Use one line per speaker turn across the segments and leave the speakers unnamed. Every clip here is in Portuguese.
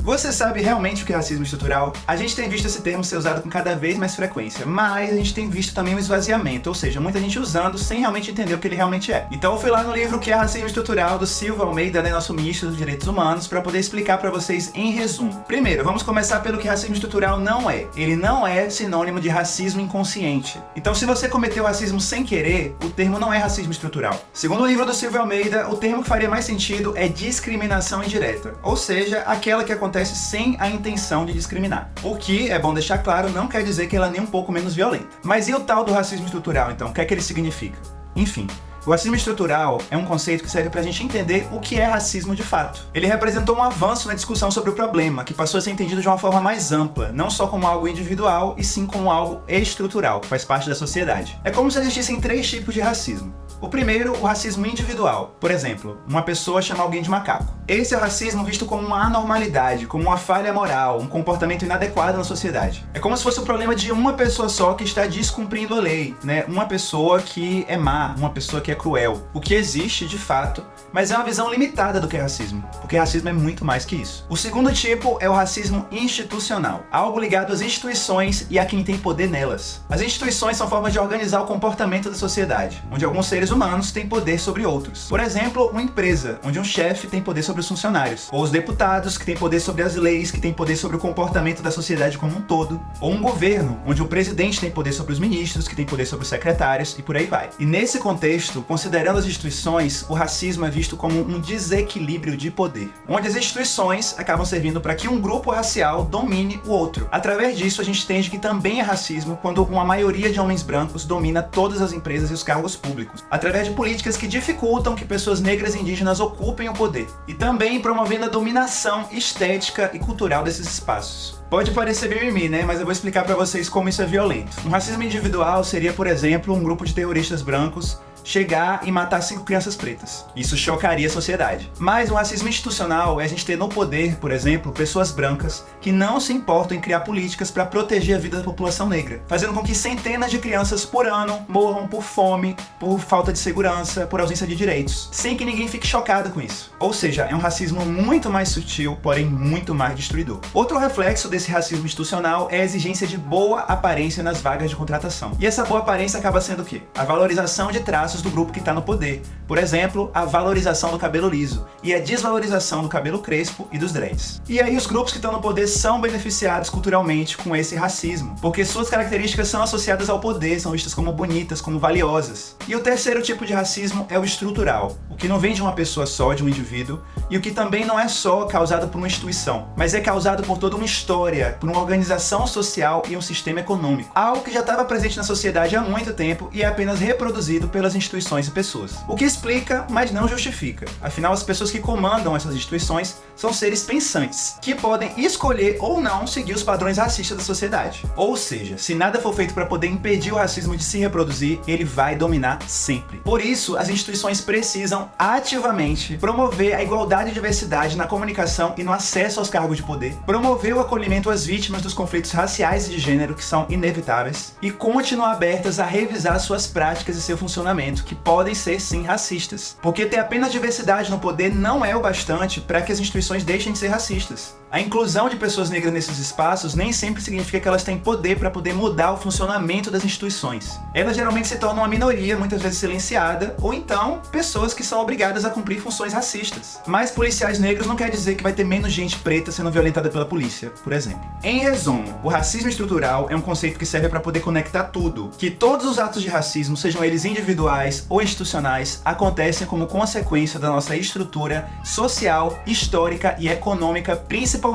Você sabe realmente o que é racismo estrutural? A gente tem visto esse termo ser usado com cada vez mais frequência, mas a gente tem visto também um esvaziamento, ou seja, muita gente usando sem realmente entender o que ele realmente é. Então eu fui lá no livro O que é Racismo Estrutural, do Silva Almeida, nosso ministro dos Direitos Humanos, para poder explicar para vocês em resumo. Primeiro, vamos começar pelo que racismo estrutural não é. Ele não é sinônimo de racismo inconsciente. Então se você cometeu racismo sem querer, o termo não é racismo estrutural. Segundo o livro do Silva Almeida, o termo que faria mais sentido é discriminação indireta, ou seja, aquela que acontece sem a intenção de discriminar. O que, é bom deixar claro, não quer dizer que ela é nem um pouco menos violenta. Mas e o tal do racismo estrutural, então? O que é que ele significa? Enfim, o racismo estrutural é um conceito que serve pra gente entender o que é racismo de fato. Ele representou um avanço na discussão sobre o problema, que passou a ser entendido de uma forma mais ampla, não só como algo individual, e sim como algo estrutural, que faz parte da sociedade. É como se existissem 3 tipos de racismo. O primeiro, o racismo individual. Por exemplo, uma pessoa chama alguém de macaco. Esse é o racismo visto como uma anormalidade, como uma falha moral, um comportamento inadequado na sociedade. É como se fosse o problema de uma pessoa só que está descumprindo a lei, né? Uma pessoa que é má, uma pessoa que é cruel. O que existe, de fato, mas é uma visão limitada do que é racismo, porque racismo é muito mais que isso. O segundo tipo é o racismo institucional, algo ligado às instituições e a quem tem poder nelas. As instituições são formas de organizar o comportamento da sociedade, onde alguns seres humanos têm poder sobre outros. Por exemplo, uma empresa, onde um chefe tem poder sobre os funcionários, ou os deputados, que têm poder sobre as leis, que têm poder sobre o comportamento da sociedade como um todo, ou um governo, onde o presidente tem poder sobre os ministros, que tem poder sobre os secretários, e por aí vai. E nesse contexto, considerando as instituições, o racismo é visto como um desequilíbrio de poder, onde as instituições acabam servindo para que um grupo racial domine o outro. Através disso, a gente entende que também é racismo quando uma maioria de homens brancos domina todas as empresas e os cargos públicos, através de políticas que dificultam que pessoas negras e indígenas ocupem o poder, e também promovendo a dominação estética e cultural desses espaços. Pode parecer mimimi, né? Mas eu vou explicar pra vocês como isso é violento. Um racismo individual seria, por exemplo, um grupo de terroristas brancos chegar e matar 5 crianças pretas. Isso chocaria a sociedade. Mas o racismo institucional é a gente ter no poder, por exemplo, pessoas brancas que não se importam em criar políticas para proteger a vida da população negra, fazendo com que centenas de crianças por ano morram por fome, por falta de segurança, por ausência de direitos, sem que ninguém fique chocado com isso. Ou seja, é um racismo muito mais sutil, porém muito mais destruidor. Outro reflexo desse racismo institucional é a exigência de boa aparência nas vagas de contratação. E essa boa aparência acaba sendo o quê? A valorização de traços do grupo que está no poder. Por exemplo, a valorização do cabelo liso e a desvalorização do cabelo crespo e dos dreads. E aí os grupos que estão no poder são beneficiados culturalmente com esse racismo, porque suas características são associadas ao poder, são vistas como bonitas, como valiosas. E o terceiro tipo de racismo é o estrutural, o que não vem de uma pessoa só, de um indivíduo, e o que também não é só causado por uma instituição, mas é causado por toda uma história, por uma organização social e um sistema econômico. Algo que já estava presente na sociedade há muito tempo e é apenas reproduzido pelas instituições e pessoas. O que explica, mas não justifica. Afinal, as pessoas que comandam essas instituições são seres pensantes, que podem escolher ou não seguir os padrões racistas da sociedade. Ou seja, se nada for feito para poder impedir o racismo de se reproduzir, ele vai dominar sempre. Por isso, as instituições precisam ativamente promover a igualdade e diversidade na comunicação e no acesso aos cargos de poder, promover o acolhimento às vítimas dos conflitos raciais e de gênero que são inevitáveis e continuar abertas a revisar suas práticas e seu funcionamento, que podem ser sim racistas. Porque ter apenas diversidade no poder não é o bastante para que as instituições deixem de ser racistas. A inclusão de pessoas negras nesses espaços nem sempre significa que elas têm poder para poder mudar o funcionamento das instituições. Elas geralmente se tornam uma minoria, muitas vezes silenciada, ou então pessoas que são obrigadas a cumprir funções racistas. Mas policiais negros não quer dizer que vai ter menos gente preta sendo violentada pela polícia, por exemplo. Em resumo, o racismo estrutural é um conceito que serve para poder conectar tudo, que todos os atos de racismo, sejam eles individuais ou institucionais, acontecem como consequência da nossa estrutura social, histórica e econômica, principalmente.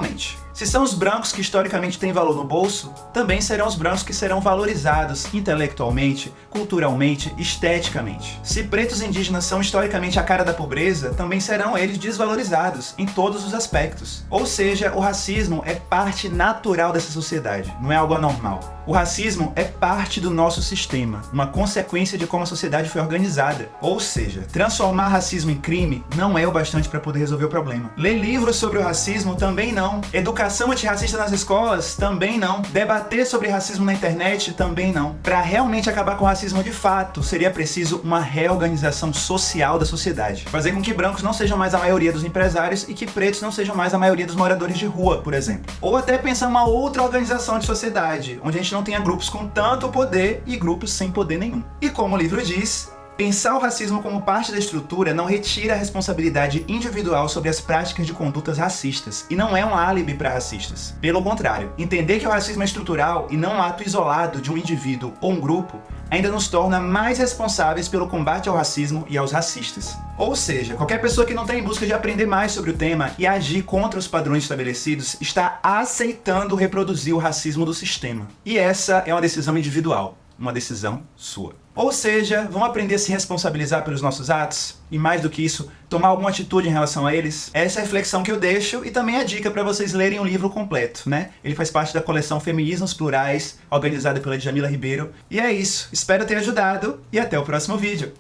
Se são os brancos que historicamente têm valor no bolso, também serão os brancos que serão valorizados intelectualmente, culturalmente, esteticamente. Se pretos e indígenas são historicamente a cara da pobreza, também serão eles desvalorizados em todos os aspectos. Ou seja, o racismo é parte natural dessa sociedade, não é algo anormal. O racismo é parte do nosso sistema, uma consequência de como a sociedade foi organizada. Ou seja, transformar racismo em crime não é o bastante para poder resolver o problema. Ler livros sobre o racismo também não. Educação antirracista nas escolas? Também não. Debater sobre racismo na internet? Também não. Para realmente acabar com o racismo de fato, seria preciso uma reorganização social da sociedade. Fazer com que brancos não sejam mais a maioria dos empresários e que pretos não sejam mais a maioria dos moradores de rua, por exemplo. Ou até pensar uma outra organização de sociedade, onde a gente não tenha grupos com tanto poder e grupos sem poder nenhum. E como o livro diz, pensar o racismo como parte da estrutura não retira a responsabilidade individual sobre as práticas de condutas racistas, e não é um álibi para racistas. Pelo contrário, entender que o racismo é estrutural e não um ato isolado de um indivíduo ou um grupo, ainda nos torna mais responsáveis pelo combate ao racismo e aos racistas. Ou seja, qualquer pessoa que não está em busca de aprender mais sobre o tema e agir contra os padrões estabelecidos está aceitando reproduzir o racismo do sistema. E essa é uma decisão individual, uma decisão sua. Ou seja, vamos aprender a se responsabilizar pelos nossos atos? E mais do que isso, tomar alguma atitude em relação a eles? Essa é a reflexão que eu deixo e também a dica para vocês lerem o livro completo, né? Ele faz parte da coleção Feminismos Plurais, organizada pela Djamila Ribeiro. E é isso, espero ter ajudado e até o próximo vídeo.